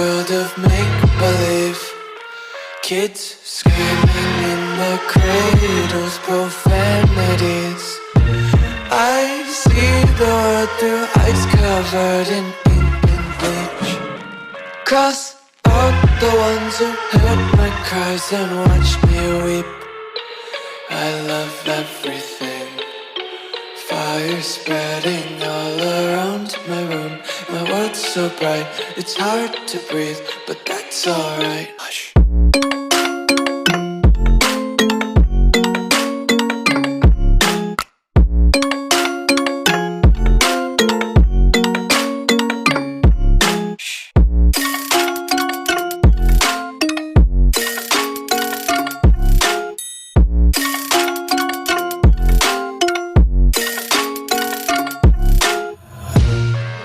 world of make-believe. Kids screaming in their cradles, profanities. I see the world through ice covered in ink and bleach. Cross out the ones who heard my cries and watched me weep. I love everything. Fire spreading all around my room. My world's so bright, it's hard to breathe, but that's alright. Hush.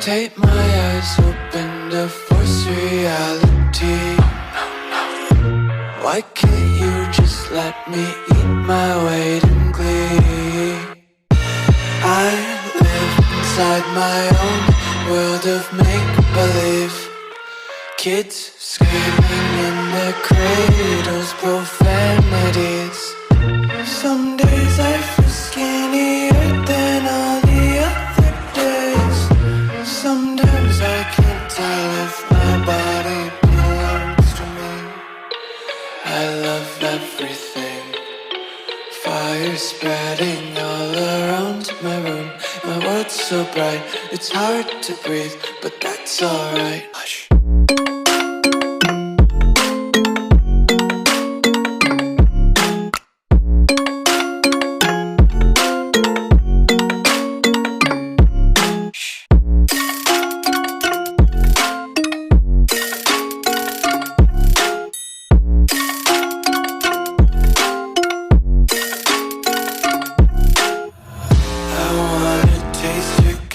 Tape my eyes open to force reality. Why can't you just let me eat my weight in glee? I live inside my own world of make-believe. Kids screaming in their cradles, profanities. Some days I feel skinnier than all the other days. Sometimes I can't tell if my body belongs to me. I love everything. Fire spreading all around my room. My world's so bright, it's hard to breathe, but that's alright. Hush.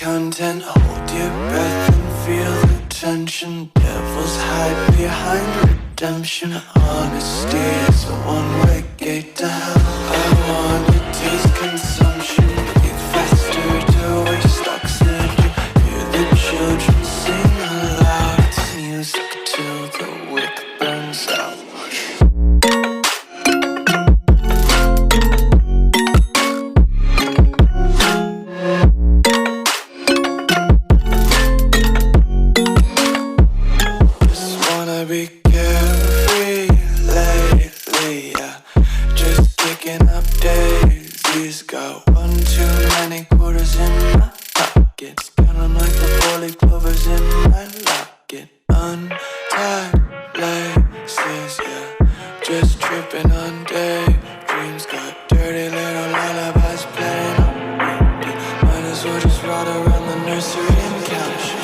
Content, hold your breath and feel the tension. Devils hide behind redemption. Honesty is a one-way gate to hell. I wanna taste consumption. Breathe faster to waste oxygen. Hear the children sing aloud. It's music till the wick burns out. Be carefree lately, yeah. Just picking up daisies. Got one too many quarters in my pockets. Count 'em like the 4-leaf clovers in my locket. Untied laces, yeah. Just tripping on daydreams. Got dirty little lullabies playing on repeat. Might as well just ride around the nursery and count sheep.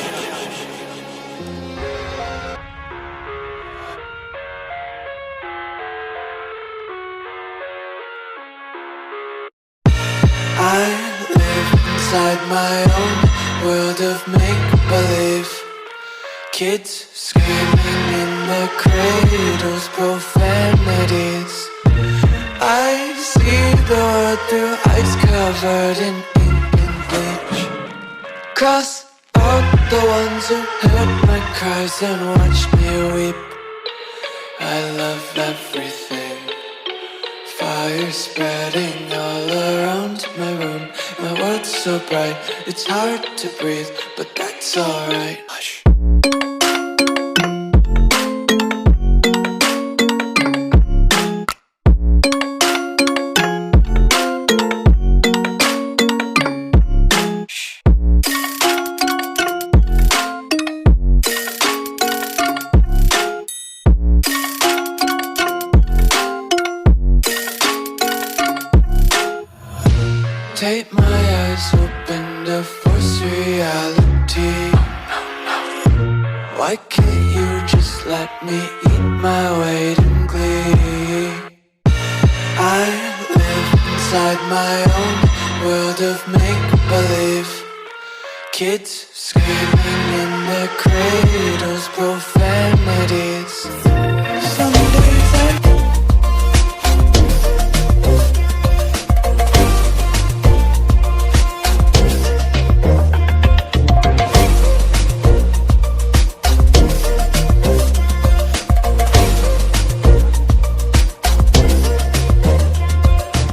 I live inside my own world of make-believe. Kids screaming in their cradles, profanities. I see the world through ice covered in ink and bleach. Cross out the ones who heard my cries and watched me weep. I love everything. Fire spreading all around my room. My world's so bright, it's hard to breathe, but that's alright. Hush. Tape my eyes open to force reality. Why can't you just let me eat my weight in glee? I live inside my own world of make-believe. Kids screaming in their cradles, profanities.